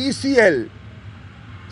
ECL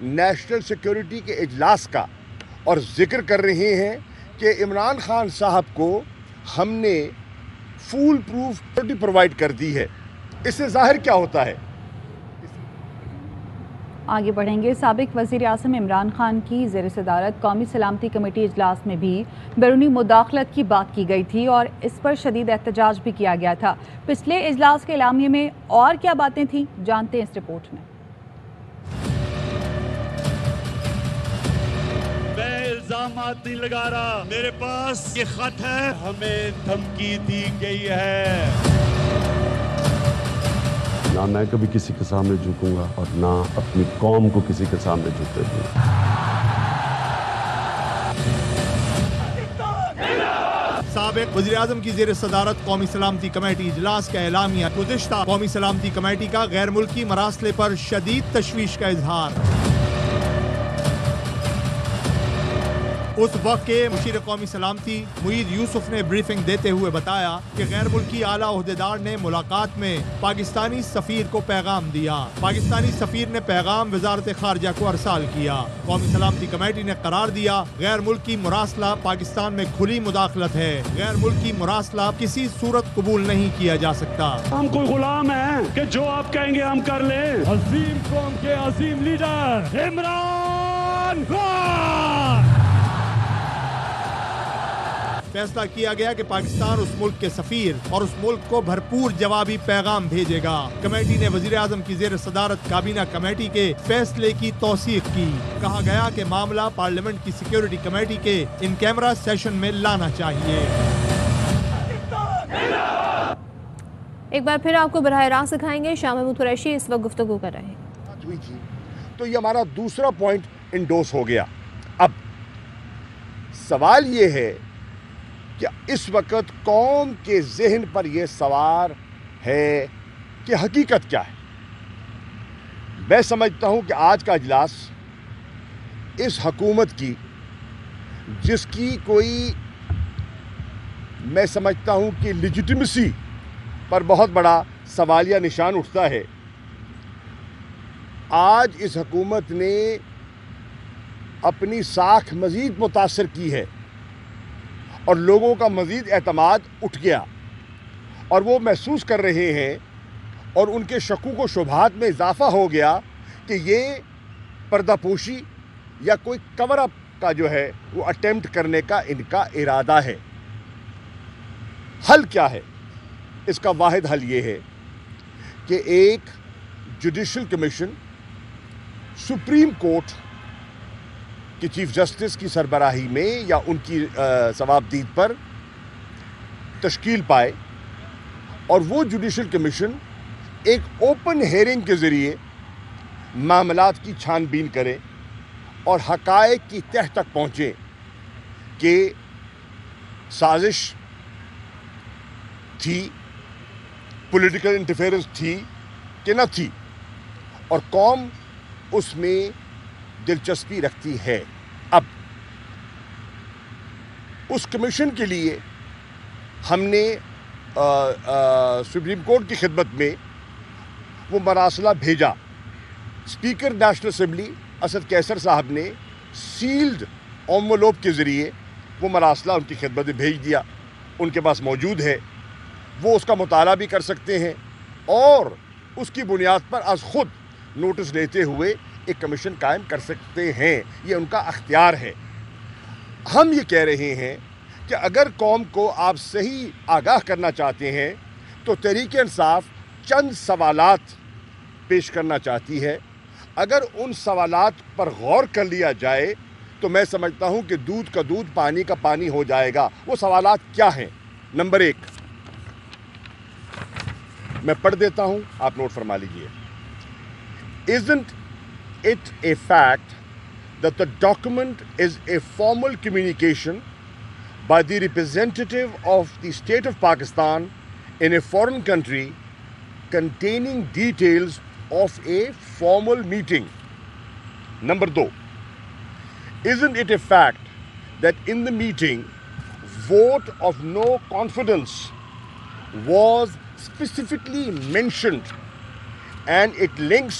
national security کے اجلاس کا اور ذکر کر رہے ہیں کہ عمران خان صاحب کو ہم نے فول پروف سیکیورٹی پرووائڈ کر دی ہے. اس سے ظاہر کیا ہوتا ہے؟ آگے بڑھیں گے. سابق وزیر اعظم عمران خان کی زیر صدارت قومی سلامتی کمیٹی اجلاس میں بھی بیرونی مداخلت کی بات کی گئی تھی اور اس پر شدید احتجاج بھی کیا گیا تھا. پچھلے اجلاس کے اعلامیے میں اور کیا باتیں تھیں، جانتے ہیں اس رپورٹ میں. میں الزامات نہیں لگا رہا، میرے پاس یہ خط ہے، ہمیں دھمکی دی گئی ہے. نہ میں کبھی کسی کے سامنے جھکوں گا اور نہ اپنی قوم کو کسی کے سامنے جھکتے دوں گا. سابق وزیر اعظم کی زیر صدارت قومی سلامتی کمیٹی اجلاس کا اعلامیہ. گزشتہ قومی سلامتی کمیٹی کا غیر ملکی مراسلے پر شدید تشویش کا اظہار. اس وقت کے مشیر قومی سلامتی معید یوسف نے بریفنگ دیتے ہوئے بتایا کہ غیر ملکی اعلیٰ عہدیدار نے ملاقات میں پاکستانی سفیر کو پیغام دیا. پاکستانی سفیر نے پیغام وزارت خارجہ کو ارسال کیا. قومی سلامتی کمیٹی نے قرار دیا غیر ملکی مراسلہ پاکستان میں کھلی مداخلت ہے. غیر ملکی مراسلہ کسی صورت قبول نہیں کیا جا سکتا. ہم کوئی غلام ہیں کہ جو آپ کہیں گے ہم کر لیں. عظیم قوم کے عظیم لیڈر عمران خان. فیصلہ کیا گیا کہ پاکستان اس ملک کے سفیر اور اس ملک کو بھرپور جوابی پیغام بھیجے گا. کمیٹی نے وزیر اعظم کی زیر صدارت کابینہ کمیٹی کے فیصلے کی توثیق کی. کہا گیا کہ معاملہ پارلیمنٹ کی سیکیورٹی کمیٹی کے ان کیمرہ سیشن میں لانا چاہیے. ایک بار پھر آپ کو براہ راست دکھائیں گے. شاہ محمود قریشی اس وقت گفتگو کر رہے ہیں. تو یہ ہمارا دوسرا پوائنٹ انڈوس ہو گیا. اب سوال یہ ہے کہ اس وقت قوم کے ذہن پر یہ سوار ہے کہ حقیقت کیا ہے. میں سمجھتا ہوں کہ آج کا اجلاس اس حکومت کی، جس کی کوئی میں سمجھتا ہوں کہ لیجیٹیمیسی پر بہت بڑا سوالیہ نشان اٹھتا ہے. آج اس حکومت نے اپنی ساکھ مزید متاثر کی ہے اور لوگوں کا مزید اعتماد اٹھ گیا اور وہ محسوس کر رہے ہیں اور ان کے شکوک و شبہات میں اضافہ ہو گیا کہ یہ پردہ پوشی یا کوئی کور اپ کا جو ہے وہ اٹیمپٹ کرنے کا ان کا ارادہ ہے. حل کیا ہے؟ اس کا واحد حل یہ ہے کہ ایک جوڈیشل کمیشن سپریم کورٹ کہ چیف جسٹس کی سربراہی میں یا ان کی ثوابدید پر تشکیل پائے اور وہ جوڈیشل کمیشن ایک اوپن ہیئرنگ کے ذریعے معاملات کی چھان بین کرے اور حقائق کی تہ تک پہنچے کہ سازش تھی، پولیٹیکل انٹرفیئرنس تھی کہ نہ تھی، اور قوم اس میں دلچسپی رکھتی ہے. اب اس کمیشن کے لیے ہم نے سپریم کورٹ کی خدمت میں وہ مراسلہ بھیجا. اسپیکر نیشنل اسمبلی اسد کیسر صاحب نے سیلڈ انویلوپ کے ذریعے وہ مراسلہ ان کی خدمت میں بھیج دیا. ان کے پاس موجود ہے، وہ اس کا مطالعہ بھی کر سکتے ہیں اور اس کی بنیاد پر از خود نوٹس لیتے ہوئے ایک کمیشن قائم کر سکتے ہیں. یہ ان کا اختیار ہے. ہم یہ کہہ رہے ہیں کہ اگر قوم کو آپ صحیح آگاہ کرنا چاہتے ہیں تو تحریک انصاف چند سوالات پیش کرنا چاہتی ہے. اگر ان سوالات پر غور کر لیا جائے تو میں سمجھتا ہوں کہ دودھ کا دودھ پانی کا پانی ہو جائے گا. وہ سوالات کیا ہیں؟ نمبر 1 میں پڑھ دیتا ہوں، آپ نوٹ فرما لیجئے. Isn't it a fact that the document is a formal communication by the representative of the state of Pakistan in a foreign country containing details of a formal meeting? Number 2, isn't it a fact that in the meeting, vote of no confidence was specifically mentioned and it links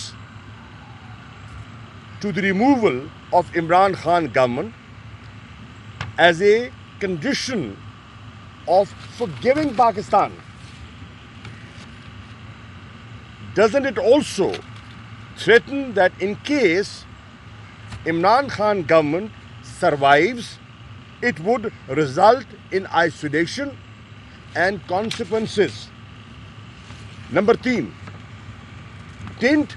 to the removal of Imran Khan government as a condition of forgiving Pakistan, doesn't it also threaten that in case Imran Khan government survives, it would result in isolation and consequences? Number 3, didn't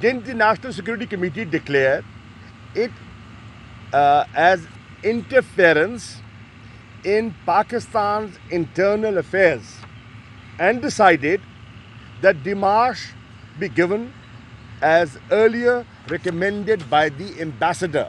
didn't the National Security Committee declare it as interference in Pakistan's internal affairs and decided that demarche be given as earlier recommended by the ambassador?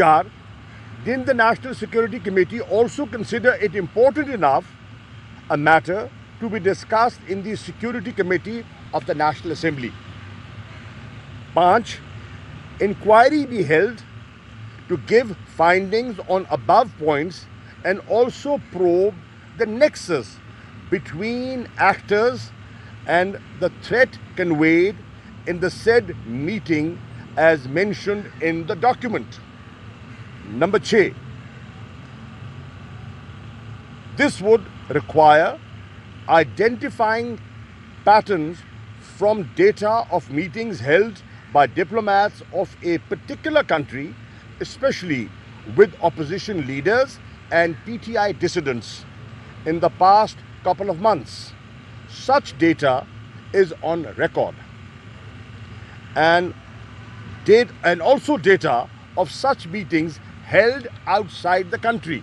4, didn't the National Security Committee also consider it important enough a matter to be discussed in the Security Committee of the National Assembly? 5, inquiry be held to give findings on above points and also probe the nexus between actors and the threat conveyed in the said meeting as mentioned in the document. Number 6, this would require identifying patterns from data of meetings held by diplomats of a particular country, especially with opposition leaders and PTI dissidents in the past couple of months. Such data is on record. And also data of such meetings held outside the country.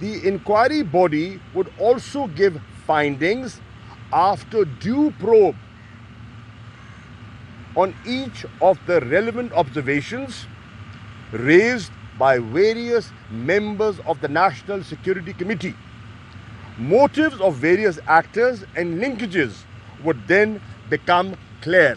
the inquiry body would also give findings after due probe on each of the relevant observations raised by various members of the National Security Committee. Motives of various actors and linkages would then become clear.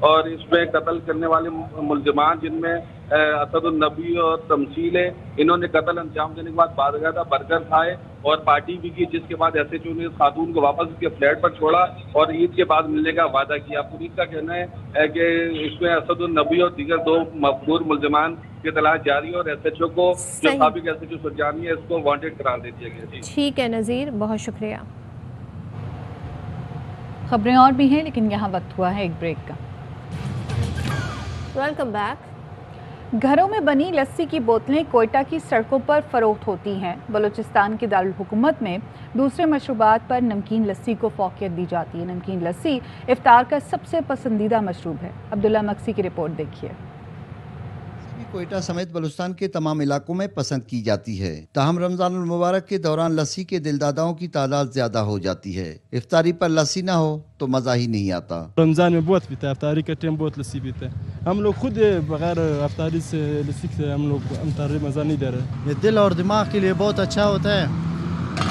اور اس میں قتل کرنے والے ملزمان جن میں اسد النبی اور تمثیل ہے، انہوں نے قتل انجام دینے کے بعد باقاعدہ برگر کھائے اور پارٹی بھی کی، جس کے بعد ایس ایچ او نے اس خاتون کو واپس اس کے فلیٹ پر چھوڑا اور عید کے بعد ملنے کا وعدہ کیا۔ پولیس کا کہنا ہے کہ اس میں اسد النبی اور دیگر 2 مقبول ملزمان کی تلاش جاری ہے اور ایس ایچ او کو جو سابق ایس ایچ او سرجانی ہے اس کو وانٹڈ قرار دے دیا گیا۔ ٹھیک ہے نذیر، بہت شکریہ۔ خبریں اور بھی ہیں لیکن یہاں وقت ہوا ہے ایک بریک کا۔ Welcome back. گھروں میں بنی لسی کی بوتلیں کوئٹہ کی سڑکوں پر فروخت ہوتی ہیں۔ بلوچستان کے دارالحکومت میں دوسرے مشروبات پر نمکین لسی کو فوقیت دی جاتی ہے۔ نمکین لسی افطار کا سب سے پسندیدہ مشروب ہے۔ عبداللہ مکسی کی رپورٹ دیکھیے۔ کوئٹہ سمیت بلوچستان کے تمام علاقوں میں پسند کی جاتی ہے، تاہم رمضان المبارک کے دوران لسی کے دلداداؤں کی تعداد زیادہ ہو جاتی ہے۔ افطاری پر لسی نہ ہو تو مزہ ہی نہیں آتا۔ رمضان میں بہت پیتا ہے، افطاری کے ٹائم بہت لسی پیتا ہے۔ ہم لوگ خود بغیر افطاری سے لسی سے ہم لوگ افطاری مزہ نہیں دے رہے۔ یہ دل اور دماغ کے لیے بہت اچھا ہوتا ہے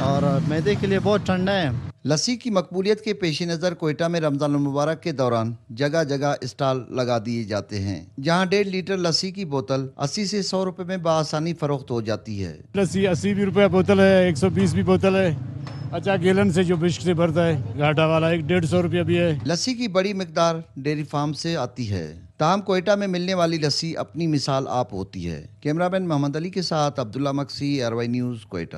اور معدے کے لیے بہت ٹھنڈا ہے۔ لسی کی مقبولیت کے پیش نظر کوئٹہ میں رمضان المبارک کے دوران جگہ جگہ اسٹال لگا دیے جاتے ہیں، جہاں 1.5 لیٹر لسی کی بوتل 80 سے 100 روپے میں بآسانی فروخت ہو جاتی ہے۔ لسی 80 بھی روپے بوتل ہے، 120 بھی بوتل ہے۔ اچھا گیلن سے جو بشک سے بھرتا ہے گھاٹا والا 150 روپیہ بھی ہے۔ لسی کی بڑی مقدار ڈیری فارم سے آتی ہے، تاہم کوئٹہ میں ملنے والی لسی اپنی مثال آپ ہوتی ہے۔ کیمرہ مین محمد علی کے ساتھ Abdullah Muksi, ARY news, Quetta.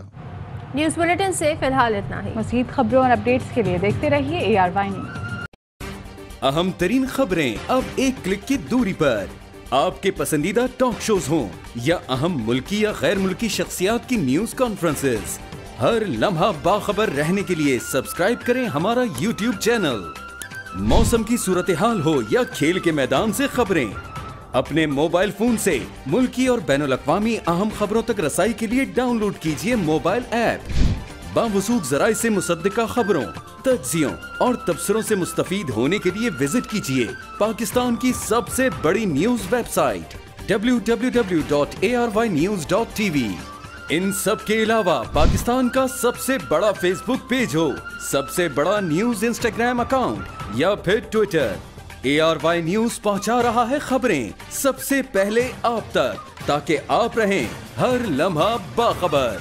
News bulletin سے فی الحال اتنا ہی۔ مزید خبروں اور اپڈیٹس کے لیے دیکھتے رہیے ARY نیوز۔ اہم ترین خبریں اب ایک کلک کی دوری پر۔ آپ کے پسندیدہ ٹاک شوز ہوں یا اہم ملکی یا غیر ملکی شخصیات کی نیوز کانفرنسز، ہر لمحہ باخبر رہنے کے لیے سبسکرائب کریں ہمارا YouTube چینل۔ موسم کی صورتحال ہو یا کھیل کے میدان سے خبریں، اپنے موبائل فون سے ملکی اور بین الاقوامی اہم خبروں تک رسائی کے لیے ڈاؤن لوڈ کیجیے موبائل ایپ۔ باوثوق ذرائع سے مصدقہ خبروں، تجزیوں اور تبصروں سے مستفید ہونے کے لیے وزٹ کیجیے پاکستان کی سب سے بڑی نیوز ویب سائٹ www.arYnews.tv۔ ان سب کے علاوہ پاکستان کا سب سے بڑا فیس بک پیج ہو، سب سے بڑا نیوز انسٹاگرام اکاؤنٹ یا پھر ٹویٹر، ARY نیوز پہنچا رہا ہے خبریں سب سے پہلے آپ تک، تاکہ آپ رہیں ہر لمحہ باخبر۔